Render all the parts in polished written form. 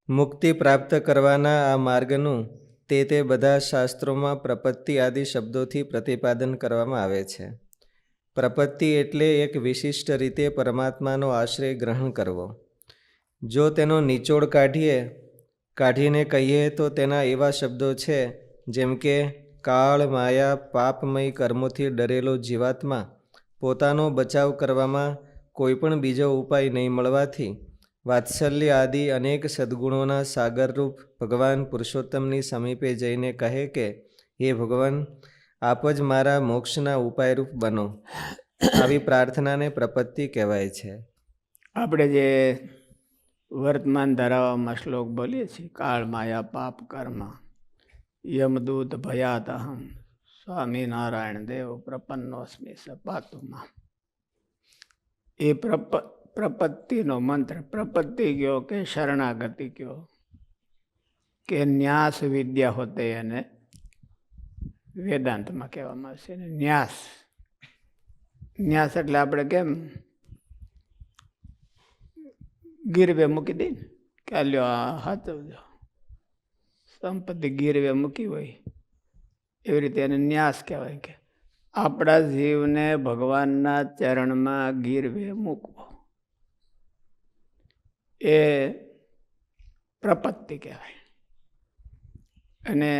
મુક્તિ પ્રાપ્ત કરવાના આ માર્ગનું તે બધા શાસ્ત્રોમાં પ્રપત્તિ આદિ શબ્દોથી પ્રતિપાદન કરવામાં આવે છે. પ્રપત્તિ એટલે એક વિશિષ્ટ રીતે પરમાત્માનો આશ્રય ગ્રહણ કરવો. જો તેનો નિચોડ કાઢીને કહીએ તો તેના એવા શબ્દો છે જેમ કે કાળ, માયા, પાપમય કર્મોથી ડરેલો જીવાત્મા પોતાનો બચાવ કરવામાં કોઈ પણ બીજો ઉપાય નહીં મળવાથી વાત્સલ્ય આદિ અનેક સદ્ગુણોના સાગરરૂપ ભગવાન પુરુષોત્તમની સમીપે જઈને કહે કે હે ભગવાન, આપ જ મારા મોક્ષના ઉપાયરૂપ બનો. આવી પ્રાર્થનાને પ્રપત્તિ કહેવાય છે. આપણે જે વર્તમાન ધારામાં શ્લોક બોલીએ છીએ, કાળ, માયા, પાપ, કર્મ, યમદૂત ભયાતહમ, સ્વામિનારાયણ દેવ પ્રપન્નોસ્મિ સપાતુમાં. એ પ્રપત્તિનો મંત્ર. પ્રપત્તિ કયો કે શરણાગતિ કયો કે ન્યાસ વિદ્યા હોતે એને વેદાંતમાં કહેવામાં આવશે. ન્યાસ એટલે આપણે કેમ ગીરવે મૂકી દઈએ ને કે લ્યો હાચવજો, સંપત્તિ ગીરવે મૂકી હોય એવી રીતે એને ન્યાસ કહેવાય કે આપણા જીવને ભગવાનના ચરણમાં ગીરવે મૂકવો, એ પ્રપત્તિ કહેવાય. અને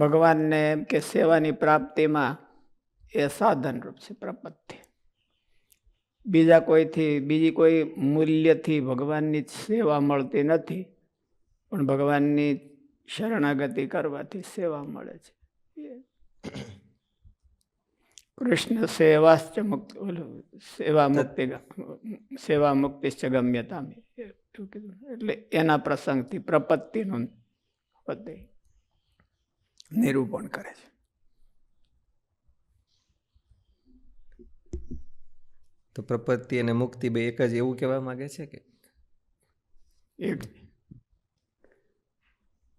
ભગવાનને કે સેવાની પ્રાપ્તિમાં એ સાધનરૂપ છે પ્રપત્તિ. બીજી કોઈ મૂલ્યથી ભગવાનની સેવા મળતી નથી, પણ ભગવાનની શરણાગતિ કરવાથી સેવા મળે છે. કૃષ્ણ સેવાશ્ચ મુક્તિ, સેવા મુક્તિશ્ચ ગમ્યતા, એટલે એના પ્રસંગથી પ્રપત્તિનું નિરૂપણ કરે છે. તો પ્રપત્તિ અને મુક્તિ બે એક જ એવું કહેવા માંગે છે કે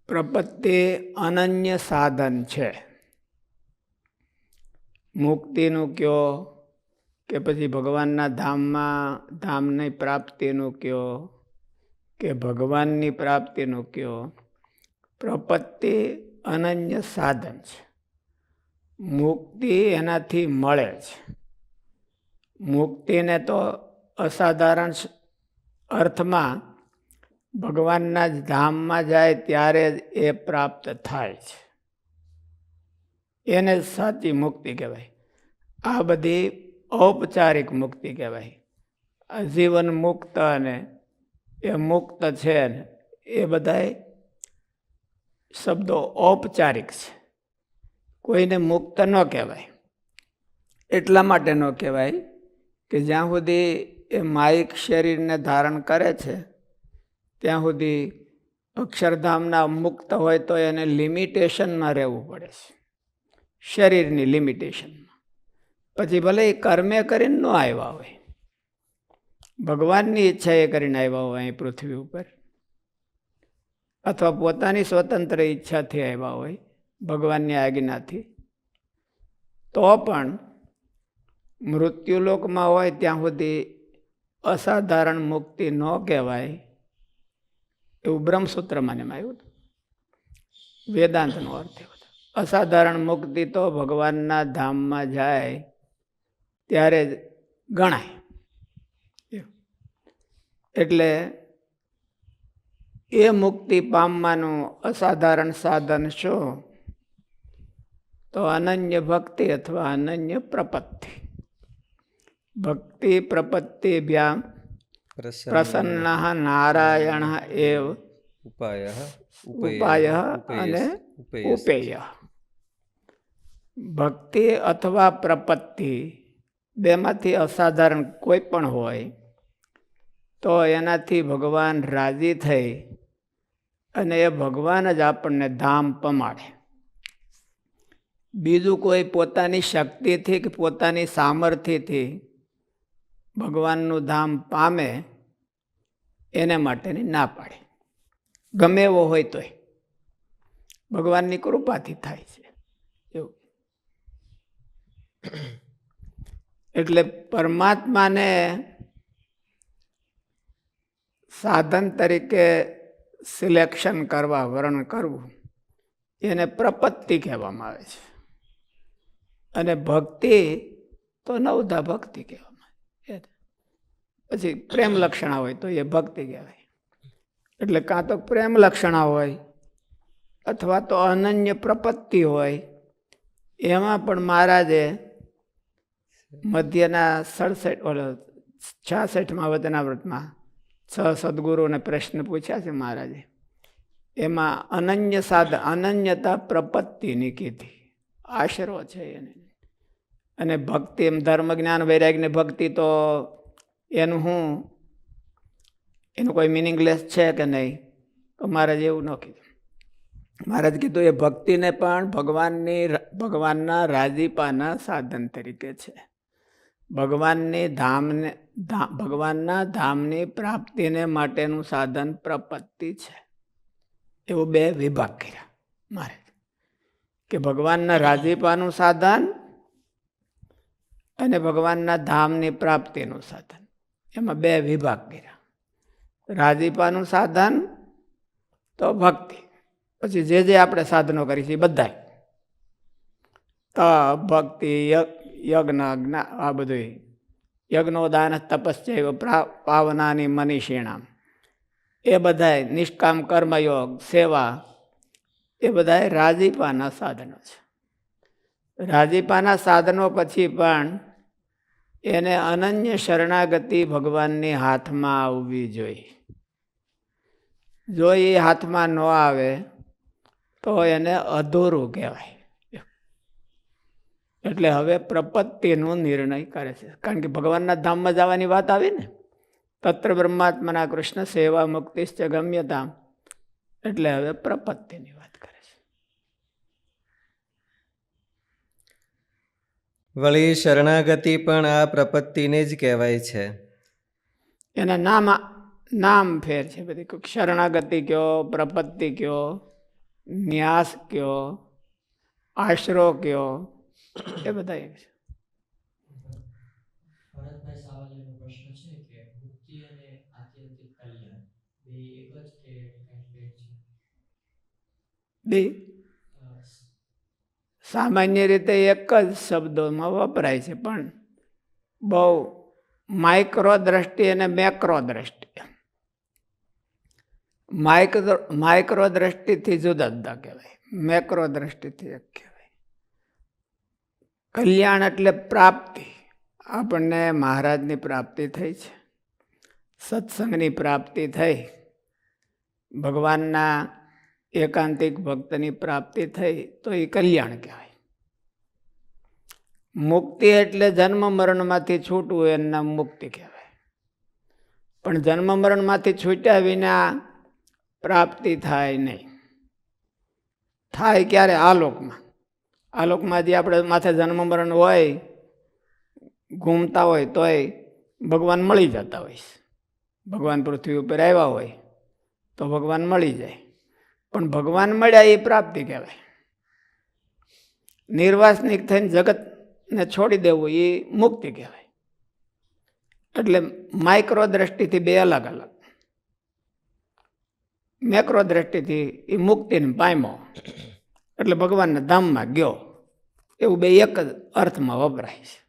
પ્રપત્તિ અનન્ય સાધન છે. મુક્તિનું કયો કે પછી ભગવાનના ધામની પ્રાપ્તિનું કયો કે ભગવાનની પ્રાપ્તિનું કયો, પ્રપત્તિ અનન્ય સાધન છે. મુક્તિ એનાથી મળે છે. મુક્તિને તો અસાધારણ અર્થમાં ભગવાનના જ ધામમાં જાય ત્યારે જ એ પ્રાપ્ત થાય છે. એને સાચી મુક્તિ કહેવાય. આ બધી ઔપચારિક મુક્તિ કહેવાય. જીવન મુક્ત અને એ મુક્ત છે ને એ બધા શબ્દો ઔપચારિક છે. કોઈને મુક્ત ન કહેવાય. એટલા માટે ન કહેવાય કે જ્યાં સુધી એ માયિક શરીરને ધારણ કરે છે ત્યાં સુધી અક્ષરધામના મુક્ત હોય તો એને લિમિટેશનમાં રહેવું પડે છે, શરીરની લિમિટેશનમાં. પછી ભલે એ કર્મે કરીને ન આવ્યા હોય, ભગવાનની ઈચ્છા એ કરીને આવ્યા હોય અહીં પૃથ્વી ઉપર, અથવા પોતાની સ્વતંત્ર ઈચ્છાથી આવ્યા હોય ભગવાનની આજ્ઞાથી, તો પણ મૃત્યુલોકમાં હોય ત્યાં સુધી અસાધારણ મુક્તિ ન કહેવાય. એવું બ્રહ્મસૂત્રમાં એમ આવ્યું હતું. વેદાંતનો અર્થ એવો હતો. અસાધારણ મુક્તિ તો ભગવાનના ધામમાં જાય ત્યારે જ ગણાય. એટલે એ મુક્તિ પામવાનું અસાધારણ સાધન શું? તો અનન્ય ભક્તિ અથવા અનન્ય પ્રપત્તિ. ભક્તિ પ્રપત્તિ ભ્યામ પ્રસન્ન નારાયણ એવ ઉપાય અને ઉપેય. ભક્તિ અથવા પ્રપત્તિ બેમાંથી અસાધારણ કોઈ પણ હોય તો એનાથી ભગવાન રાજી થઈ અને એ ભગવાન જ આપણને ધામ પમાડે. બીજું કોઈ પોતાની શક્તિથી કે પોતાની સામર્થ્યથી ભગવાનનું ધામ પામે એને માટેની ના પાડે. ગમે એવો હોય તોય ભગવાનની કૃપાથી થાય છે એવું. એટલે પરમાત્માને સાધન તરીકે સિલેક્શન કરવા, વર્ણન કરવું, એને પ્રપત્તિ કહેવામાં આવે છે. અને ભક્તિ તો નવધા ભક્તિ કહેવામાં આવે. પછી પ્રેમ લક્ષણા હોય તો એ ભક્તિ કહેવાય. એટલે કાં તો પ્રેમ લક્ષણા હોય અથવા તો અનન્ય પ્રપત્તિ હોય. એમાં પણ મહારાજે મધ્યના 66માં વચનાવ્રતમાં 6 સદગુરુને પ્રશ્ન પૂછ્યા છે મહારાજે. એમાં અનન્યતા પ્રપત્તિની કીધી, આશરો છે એને. અને ભક્તિ એમ ધર્મ જ્ઞાન વૈરાગ્ય ભક્તિ તો એનું કોઈ મિનિંગલેસ છે કે નહીં? તો મહારાજ એવું ન કીધું. મહારાજ કીધું એ ભક્તિને પણ ભગવાનના રાજીપાના સાધન તરીકે છે. ભગવાનના ધામની પ્રાપ્તિને માટેનું સાધન પ્રપત્તિ છે. એવું 2 વિભાગ કર્યા મહારાજ, કે ભગવાનના રાજીપાનું સાધન અને ભગવાનના ધામની પ્રાપ્તિનું સાધન. એમાં 2 વિભાગ કર્યા. રાજીપાનું સાધન તો ભક્તિ, પછી જે આપણે સાધનો કરી છે એ બધા, તપ, ભક્તિ, યજ્ઞ, આ બધું, યજ્ઞો દાન તપસ્યા પાવનાની મનીષીણામ, એ બધા નિષ્કામ કર્મયોગ, સેવા, એ બધા રાજીપાના સાધનો છે. રાજીપાના સાધનો પછી પણ એને અનન્ય શરણાગતિ ભગવાનની હાથમાં આવવી જોઈએ. જો એ હાથમાં ન આવે તો એને અધૂરું કહેવાય. એટલે હવે પ્રપત્તિનો નિર્ણય કરે છે. કારણ કે ભગવાનના ધામમાં જવાની વાત આવી ને, તત્ર બ્રહ્માત્મના કૃષ્ણ સેવા મુક્તિશ્ચ ગમ્યતામ, એટલે હવે પ્રપત્તિની વાત કરે છે. વળી શરણાગતિ પણ આ પ્રપત્તિને જ કહેવાય છે. એના નામ ફેર છે બધી. શરણાગતિ કયો, પ્રપત્તિ કયો, ન્યાસ કયો, આશરો કયો, એ બધા એક છે. ભરતભાઈ સાવલિયાનો પ્રશ્ન છે કે મુક્તિ અને આત્યંતિક કલ્યાણ બે એક જ કે કંઈક ભેદ છે? બે સામાન્ય રીતે એક જ શબ્દોમાં વપરાય છે, પણ બહુ માઇક્રો દ્રષ્ટિ અને મેક્રો દ્રષ્ટિ. માઇક્રો દ્રષ્ટિથી જુદા જુદા કહેવાય, મેક્રો દ્રષ્ટિથી એક કહેવાય. કલ્યાણ એટલે પ્રાપ્તિ. આપણને મહારાજની પ્રાપ્તિ થઈ છે, સત્સંગની પ્રાપ્તિ થઈ, ભગવાનના એકાંતિક ભક્તની પ્રાપ્તિ થઈ, તો એ કલ્યાણ કહેવાય. મુક્તિ એટલે જન્મ મરણમાંથી છૂટવું, એનું નામ મુક્તિ કહેવાય. પણ જન્મ મરણમાંથી છૂટ્યા વિના પ્રાપ્તિ થાય નહીં. થાય ક્યારે? આલોકમાં. આલોકમાં જે આપણે માથે જન્મ મરણ હોય, ઘૂમતા હોય, તોય ભગવાન મળી જતા હોય. ભગવાન પૃથ્વી ઉપર આવ્યા હોય તો ભગવાન મળી જાય. પણ ભગવાન મળ્યા એ પ્રાપ્તિ કહેવાય. નિર્વાસનિક થઈને જગતને છોડી દેવું એ મુક્તિ કહેવાય. એટલે માઇક્રો દ્રષ્ટિથી બે અલગ અલગ. મેક્રો દ્રષ્ટિથી એ મુક્તિને પામ્યો એટલે ભગવાનના ધામમાં ગયો, એવું બે એક જ અર્થમાં વપરાય છે.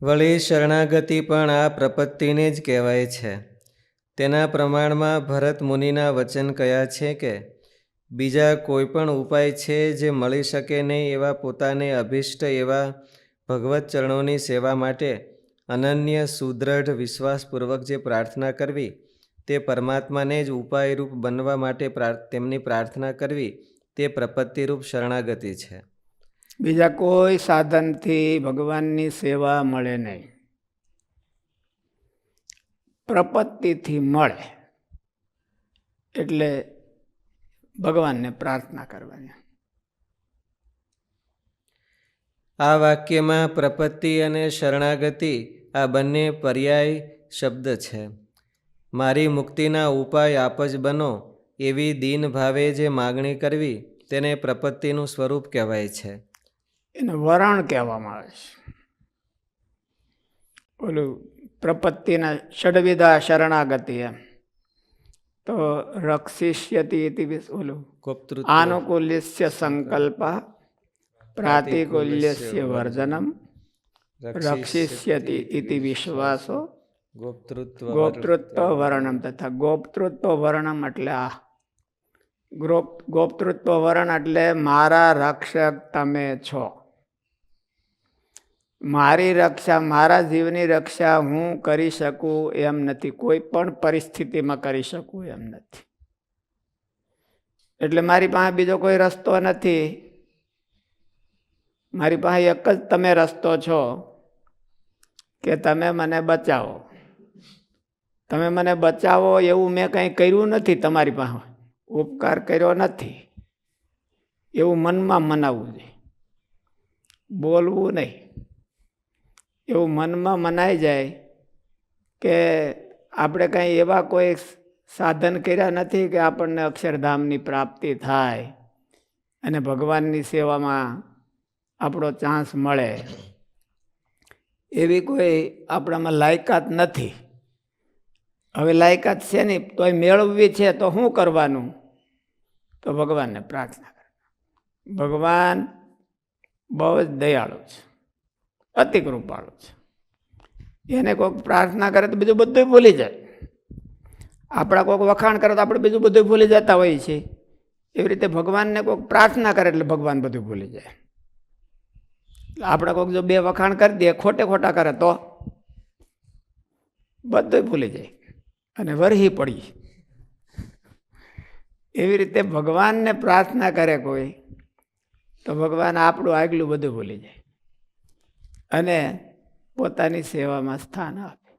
વળી શરણાગતિ પણ આ પ્રપત્તિને જ કહેવાય છે. તેના પ્રમાણમાં ભરત મુનિના વચન કયા છે કે બીજા કોઈ પણ ઉપાય છે જે મળી શકે નહીં એવા પોતાને અભિષ્ટ એવા ભગવત ચરણોની સેવા માટે અનન્ય સુદૃઢ વિશ્વાસપૂર્વક જે પ્રાર્થના કરવી, તે પરમાત્માને જ ઉપાયરૂપ બનવા માટે તેમની પ્રાર્થના કરવી, તે પ્રપત્તિરૂપ શરણાગતિ છે. બીજા કોઈ સાધનથી ભગવાનની સેવા મળે નહીં, પ્રપત્તિથી મળે. એટલે ભગવાનને પ્રાર્થના કરવાની. આ વાક્યમાં પ્રપત્તિ અને શરણાગતિ આ બંને પર્યાય શબ્દ છે. મારી મુક્તિના ઉપાય આપ જ બનો એવી દીન ભાવે જે માગણી કરવી, તેને પ્રપત્તિનું સ્વરૂપ કહેવાય છે. એને વરણ કહેવામાં આવે છે. ઓલું પ્રપત્તિના ષડવિધા શરણાગતિ એમ. તો રક્ષિષ્યતિ ઇતિ ઓલું ગોપ્તૃત્વ આનુકૂલ્યસ્ય સંકલ્પ પ્રાતિકૂલ્યસ્ય વર્જનમ રક્ષિષ્યતિ ઇતિ વિશ્વાસો ગોપ્તૃત્વ ગોપ્તૃત્વ વર્ણમ તથા ગોપ્તૃત્વ વર્ણમ એટલે આ ગોપ્તૃત્વ વર્ણ એટલે મારા રક્ષક તમે છો. મારી રક્ષા, મારા જીવની રક્ષા હું કરી શકું એમ નથી, કોઈ પણ પરિસ્થિતિમાં કરી શકું એમ નથી. એટલે મારી પાસે બીજો કોઈ રસ્તો નથી. મારી પાસે એક જ તમે રસ્તો છો કે તમે મને બચાવો. તમે મને બચાવો એવું મેં કંઈ કર્યું નથી, તમારી પાસે ઉપકાર કર્યો નથી, એવું મનમાં મનાવવું જોઈએ, બોલવું નહીં. એવું મનમાં મનાઈ જાય કે આપણે કંઈ એવા કોઈ સાધન કર્યા નથી કે આપણને અક્ષરધામની પ્રાપ્તિ થાય અને ભગવાનની સેવામાં આપણો ચાન્સ મળે, એવી કોઈ આપણામાં લાયકાત નથી. હવે લાયકાત છે નહીં, તોય મેળવવી છે તો શું કરવાનું? તો ભગવાનને પ્રાર્થના કરવાની. ભગવાન બહુ જ દયાળુ છે, અતિ કૃપાળુ છે. એને કોઈક પ્રાર્થના કરે તો બીજું બધું ભૂલી જાય. આપણા કોઈક વખાણ કરે તો આપણે બીજું બધું ભૂલી જતા હોઈએ છીએ. એવી રીતે ભગવાનને કોઈક પ્રાર્થના કરે એટલે ભગવાન બધું ભૂલી જાય. આપણે કોઈક જો બે વખાણ કરી દે, ખોટે ખોટા કરે તો બધું ભૂલી જાય અને વરહી પડી. એવી રીતે ભગવાનને પ્રાર્થના કરે કોઈ તો ભગવાન આપણું આગલું બધું ભૂલી જાય અને પોતાની સેવામાં સ્થાન આપે.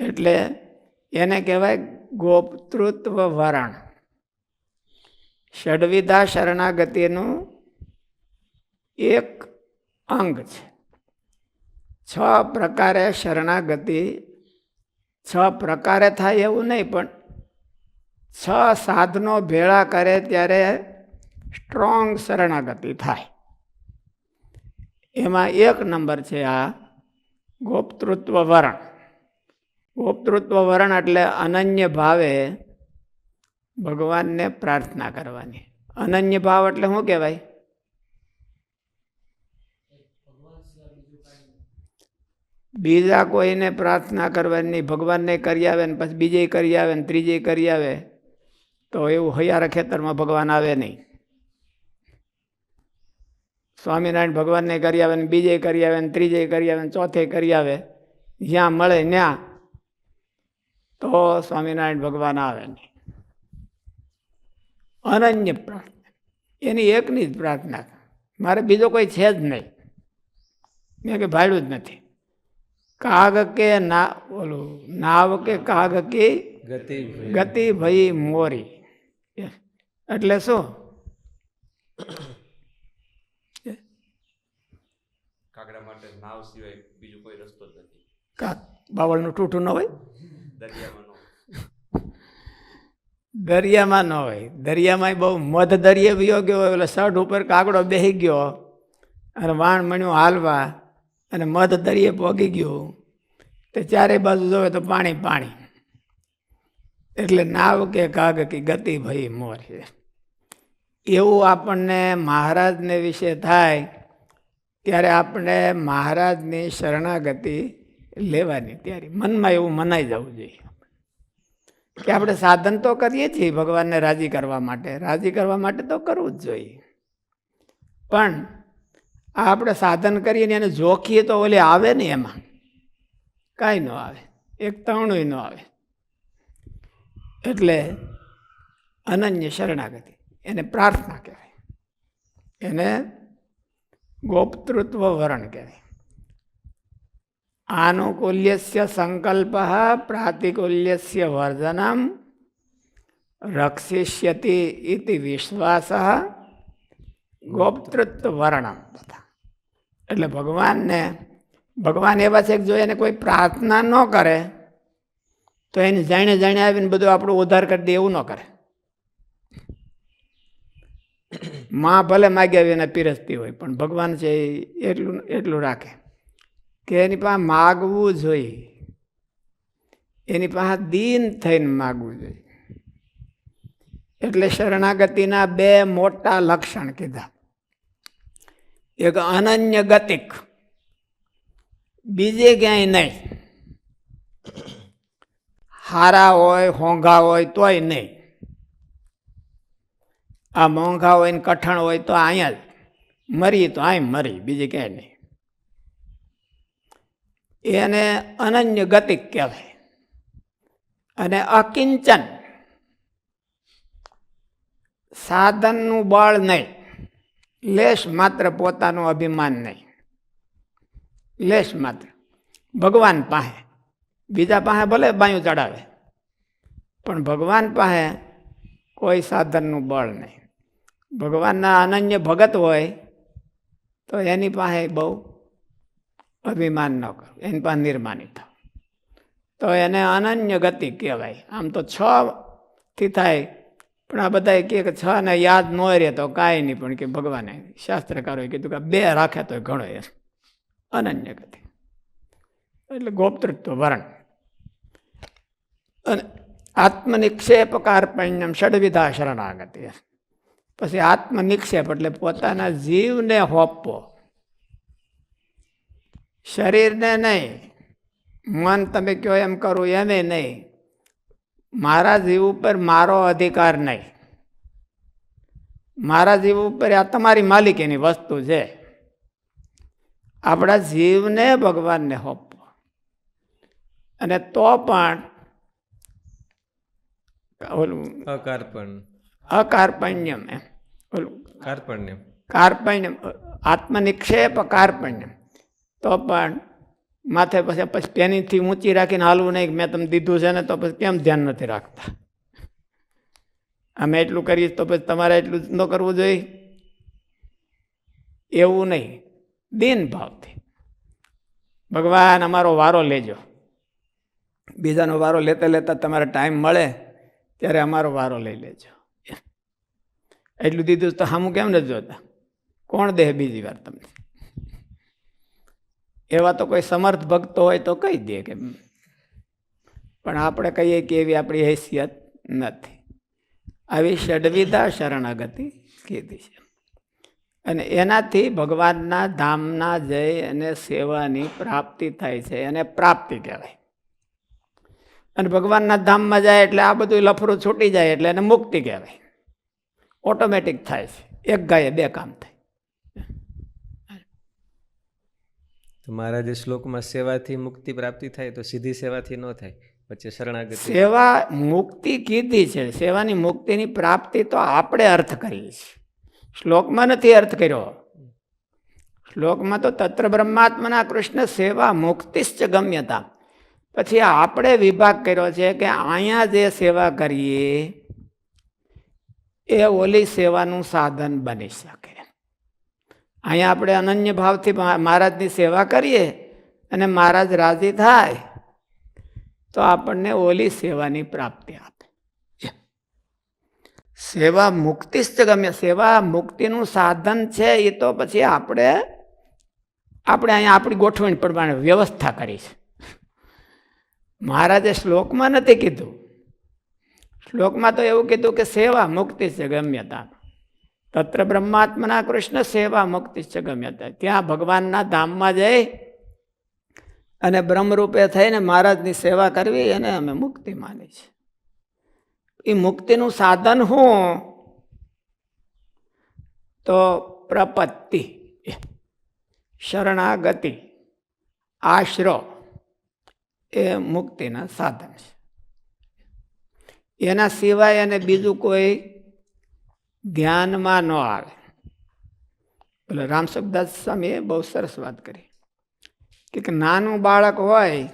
એટલે એને કહેવાય ગોપ્તૃત્વ વરણ. ષડવિધા શરણાગતિનું એક અંગ છે. 6 પ્રકારે શરણાગતિ, 6 પ્રકારે થાય એવું નહીં, પણ 6 સાધનો ભેળા કરે ત્યારે સ્ટ્રોંગ શરણાગતિ થાય. એમાં 1 નંબર છે આ ગોપ્તૃત્વ વરણ. ગોપ્તૃત્વ વરણ એટલે અનન્ય ભાવે ભગવાનને પ્રાર્થના કરવાની. અનન્ય ભાવ એટલે શું કહેવાય? બીજા કોઈને પ્રાર્થના કરવાની, ભગવાનને કરી આવે ને પછી બીજે કરી આવે ને ત્રીજે કરી આવે તો એવું હૈયારા ખેતરમાં ભગવાન આવે નહીં. સ્વામિનારાયણ ભગવાનને કરી આવે ને બીજે કરી આવે ને ત્રીજે કરી આવે ને ચોથે કરી આવે, જ્યાં મળે ત્યાં તો સ્વામિનારાયણ ભગવાન આવે નહીં. અનન્ય પ્રાર્થના, એની એકની જ પ્રાર્થના. મારે બીજો કોઈ છે જ નહીં, મેં કે ભાડ્યું જ નથી. કાગ કે ના ઓલું નાવ કે કાગ કે ગતિ ભઈ મોરી. એટલે શું? કાગડા માટે નાવ સિવાય બીજું કોઈ રસ્તો જ નથી. બાવળનું ટૂઠું ન હોય, દરિયામાં ન હોય. દરિયામાં ન હોય. દરિયામાં બહુ મધ દરિયે વયો ગયો હોય, એટલે સઢ ઉપર કાગડો બેસી ગયો અને વાણ મણ્યું હાલવા અને મધ દરિયે પોગી ગયું તો ચારે બાજુ જોવે તો પાણી પાણી. એટલે નાવ કે કાગ કે ગતિ ભઈ મોર. એવું આપણને મહારાજને વિશે થાય ત્યારે આપણે મહારાજની શરણાગતિ લેવાની. ત્યારે મનમાં એવું મનાઈ જવું જોઈએ કે આપણે સાધન તો કરીએ છીએ ભગવાનને રાજી કરવા માટે. રાજી કરવા માટે તો કરવું જ જોઈએ, પણ આ આપણે સાધન કરીએ ને એને જોખીએ તો ઓલે આવે ને, એમાં કાંઈ ન આવે, એક તણું ન આવે. એટલે અનન્ય શરણાગતિ એને પ્રાર્થના કહેવાય, એને ગોપ્તૃત્વ વરણ કહેવાય. આનુકૂલ્યસ્ય સંકલ્પ પ્રાતિકૂલ્યસ્ય વર્જનમ રક્ષિષ્યતિ ઇતિ વિશ્વાસ ગોપ્તૃત્વ વર્ણમ. એટલે ભગવાન એવા છે કે જો એને કોઈ પ્રાર્થના ન કરે તો એને જાણે જાણે આવીને બધું આપણું ઉદ્ધાર કરી દે એવું ન કરે. માં ભલે માગ્યા વિના પીરસતી હોય, પણ ભગવાન છે એટલું રાખે. કે એની પાસે માગવું જોઈએ, એની પાસે દીન થઈને માગવું જોઈએ. એટલે શરણાગતિના બે મોટા લક્ષણ કીધા. એક અનન્ય ગતિક, બીજે ક્યાંય નહીં. હારા હોય હોંઘા હોય તોય નહીં. આ મોંઘા હોય ને કઠણ હોય તો અહીંયા જ મરી તો અહીં મરી, બીજે ક્યાંય નહીં. એને અનન્ય ગતિક કહેવાય. અને અકિંચન, સાધનનું બળ નહીં, લેશ માત્ર પોતાનું અભિમાન નહીં, લેશ માત્ર. ભગવાન પાસે, બીજા પાસે ભલે બાયું ચડાવે, પણ ભગવાન પાસે કોઈ સાધનનું બળ નહીં. ભગવાનના અનન્ય ભગત હોય તો એની પાસે બહુ અભિમાન ન કરો, એની પાસે નિર્માની થાવ, તો એને અનન્ય ગતિ કહેવાય. આમ તો 6 થી થાય, પણ આ બધા કહે કે 6 ને યાદ ન રહે તો કાંઈ નહીં, પણ કે ભગવાને શાસ્ત્રકારોએ કીધું કે 2 રાખે તો ઘણો એમ અનન્ય ગતિ. એટલે ગોપતૃત્વ વરણ. અને આત્મનિક્ષેપ કાર્પણ્યમ ષડવિધા શરણાગતિ. પછી આત્મનિક્ષેપ એટલે પોતાના જીવને હોપવો, શરીરને નહીં. મન તમે કહો એમ કરું એમે નહીં. મારા જીવ ઉપર મારો અધિકાર નહીં. મારા જીવ ઉપર આ તમારી માલિકીની વસ્તુ છે. આપણા જીવને ભગવાનને હોપવો. અને તો પણ ઓલું અકાર્પણ્યમ, એમ ઓલું કાર્પણ્યમ, આત્મનિક્ષેપ કાર્પણ્યમ. તો પણ માથે પછી પેનીથી ઊંચી રાખીને હાલવું નહીં, મેં તમને દીધું છે ને, તો પછી કેમ ધ્યાન નથી રાખતા? અમે એટલું કરીએ તો પછી તમારે એટલું ન કરવું જોઈએ, એવું નહીં. દીન ભાવથી ભગવાન અમારો વારો લેજો. બીજાનો વારો લેતા લેતા તમારે ટાઈમ મળે ત્યારે અમારો વારો લઈ લેજો. એટલું દીધું તો સામું કેમ નથી જોતા? કોણ દે બીજી વાર તમને? એવા તો કોઈ સમર્થ ભક્તો હોય તો કહી દે કે, પણ આપણે કહીએ કે એવી આપણી હેસિયત નથી. આવી ષડવિધા શરણાગતિ કીધી છે. અને એનાથી ભગવાનના ધામના જય અને સેવાની પ્રાપ્તિ થાય છે. એને પ્રાપ્તિ કહેવાય. અને ભગવાનના ધામમાં જાય એટલે આ બધું લફરું છૂટી જાય એટલે એને મુક્તિ કહેવાય. ઓટોમેટિક થાય છે. એક ગાયે 2 કામ થાય. તો મારા જે શ્લોકમાં સેવાથી મુક્તિ પ્રાપ્તિ થાય, તો સીધી સેવાથી ન થાય, પછી શરણાગતિ. સેવા મુક્તિ કીધી છે. સેવાની મુક્તિની પ્રાપ્તિ તો આપણે અર્થ કરીએ છીએ, શ્લોકમાં નથી અર્થ કર્યો. શ્લોકમાં તો તત્ર બ્રહ્માત્મના કૃષ્ણ સેવા મુક્તિશ્ચ ગમ્યતા. પછી આપણે વિભાગ કર્યો છે કે અહીંયા જે સેવા કરીએ એ ઓલી સેવાનું સાધન બની શકે. અહીંયા આપણે અનન્ય ભાવથી મહારાજની સેવા કરીએ અને મહારાજ રાજી થાય તો આપણને ઓલી સેવાની પ્રાપ્તિ આપે. સેવા મુક્તિશ્ચ ગમ્ય, સેવા મુક્તિનું સાધન છે. એ તો પછી આપણે અહીંયા આપણી ગોઠવણી પ્રમાણે વ્યવસ્થા કરી છે. મહારાજે શ્લોકમાં નથી કીધું. શ્લોકમાં તો એવું કીધું કે સેવા મુક્તિશ્ચ ગમ્યતા. તત્ર બ્રહ્માત્મના કૃષ્ણ સેવા મુક્તિશ્ચ ગમ્યતા. ત્યાં ભગવાનના ધામમાં જઈ અને બ્રહ્મરૂપે થઈને મહારાજની સેવા કરવી એને અમે મુક્તિ માની છે. એ મુક્તિનું સાધન શું? તો પ્રપત્તિ, શરણાગતિ, આશરો એ મુક્તિના સાધન છે. એના સિવાય અને બીજું કોઈ ધ્યાનમાં ન આવે. એટલે રામસુખદાસ સ્વામીએ બહુ સરસ વાત કરી કે નાનું બાળક હોય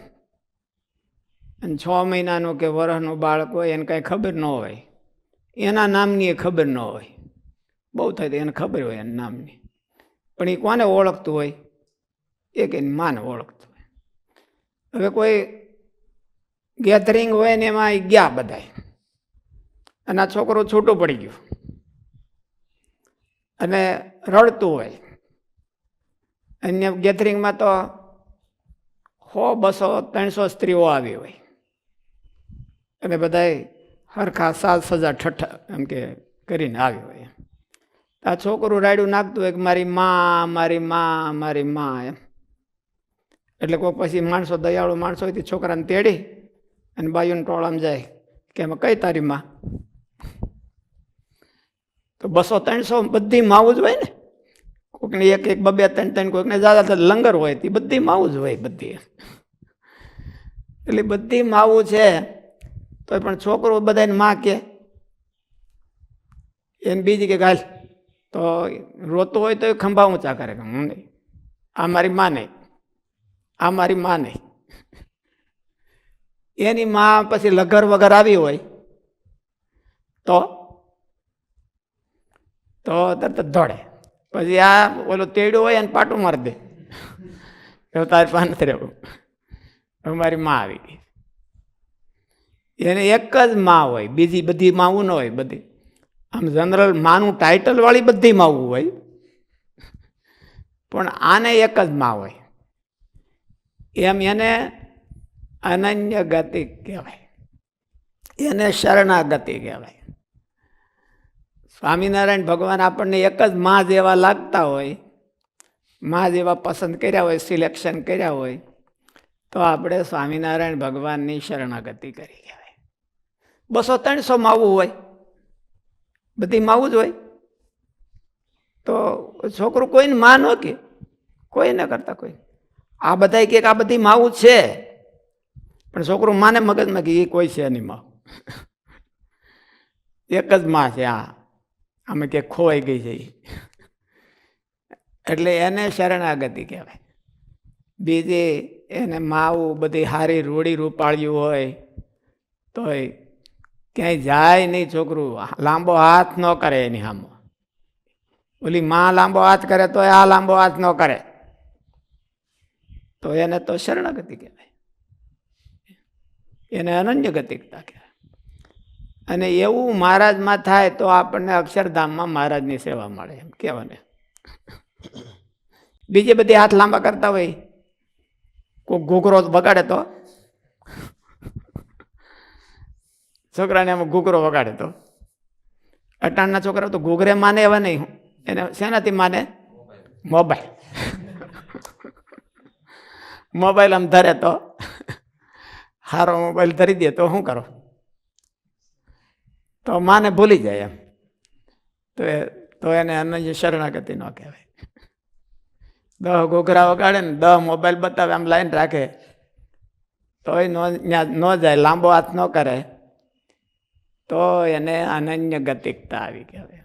અને 6 મહિનાનું કે વર્ષનું બાળક હોય, એને કાંઈ ખબર ન હોય, એના નામની એ ખબર ન હોય. બહુ થાય તો એને ખબર હોય એના નામની, પણ એ કોને ઓળખતું હોય? એક એની માને ઓળખતું હોય. હવે કોઈ ગેધરિંગ હોય ને એમાં ગયા બધાય, અને આ છોકરો છૂટું પડી ગયું અને રડતું હોય. અન્ય ગેધરિંગમાં તો 100, 200, 300 સ્ત્રીઓ આવી હોય અને બધાય હરખા સાજ સજા ઠઠ્ઠા એમ કે કરીને આવી હોય. આ છોકરું રાયડું નાખતું હોય કે મારી માં મારી માં મારી માં એમ. એટલે કોઈ પછી માણસો દયાળુ માણસો હોય તે છોકરાને તેડી અને બાયુને ટોળામાં જાય કે એમાં કઈ તારી માં? તો 200, 300 બધી માવું જ હોય ને. કોઈકને 1, 1, 2, 2, 3, કોઈકને જ્યાદા લંગર હોય તે બધી માવું જ હોય બધી. એટલે બધી માવું છે તો પણ છોકરો બધાને માં કે એને બીજી કે ગાલ તો રોતો હોય તો ખંભા ઊંચા કરે કે હું નહીં, આ મારી માં નહીં, આ મારી માં નહીં. એની માં પછી લગર વગર આવી હોય તો તરત જ દોડે. પછી આ ઓલો તેડ્યો હોય અને પાટું મારી દે એવું તારી પાસે નથી રહેવું, મારી માં આવી ગઈ. એને એક જ માં હોય, બીજી બધી માવું ન હોય. બધી આમ જનરલ માનું ટાઇટલ વાળી બધી માવું હોય પણ આને એક જ માં હોય. એમ એને અનન્ય ગતિ કહેવાય, એને શરણાગતિ કહેવાય. સ્વામિનારાયણ ભગવાન આપણને એક જ માં જેવા લાગતા હોય, માં જેવા પસંદ કર્યા હોય, સિલેક્શન કર્યા હોય તો આપણે સ્વામિનારાયણ ભગવાનની શરણાગતિ કરી કહેવાય. 200, 300 માવું હોય, બધી માવું જ હોય તો છોકરું કોઈને માં ન કે, કોઈ ન કરતા કોઈ. આ બધા કે આ બધી માવું છે પણ છોકરું માને મગજમાં કે એ કોઈ છે નહીં માં, એક જ માં છે. આમે કે ખોવાઈ ગઈ છે એટલે એને શરણાગતિ કહેવાય. બીજી એને માવું બધી હારી રૂડી રૂપાળ્યું હોય તો ક્યાંય જાય નહીં. છોકરું લાંબો હાથ ન કરે એની સામે. ઓલી માં લાંબો હાથ કરે તો આ લાંબો હાથ ન કરે તો એને તો શરણાગતિ કહેવાય, એને અનન્ય ગતિકતા કહેવાય. અને એવું મહારાજમાં થાય તો આપણને અક્ષરધામમાં મહારાજની સેવા મળે એમ કહેવાને. બીજી બધી હાથ લાંબા કરતા હોય, કોઈ ઘૂઘરો વગાડે તો છોકરાને એમાં ઘૂઘરો વગાડે તો અટાણના છોકરા તો ઘૂઘરે માને એવા નહીં. એને શેનાથી માને? મોબાઈલ. મોબાઈલ આમ ધરે તો સારો મોબાઈલ ધરી દે તો શું કરો? તો માને ભૂલી જાય એમ. તો એને અનન્ય શરણાગતિ ન કહેવાય. 10 ઘોઘરા વગાડે ને 10 મોબાઈલ બતાવે આમ લાઈન રાખે તો ન જાય, લાંબો હાથ ન કરે તો એને અનન્ય ગતિકતા આવી કહેવાય.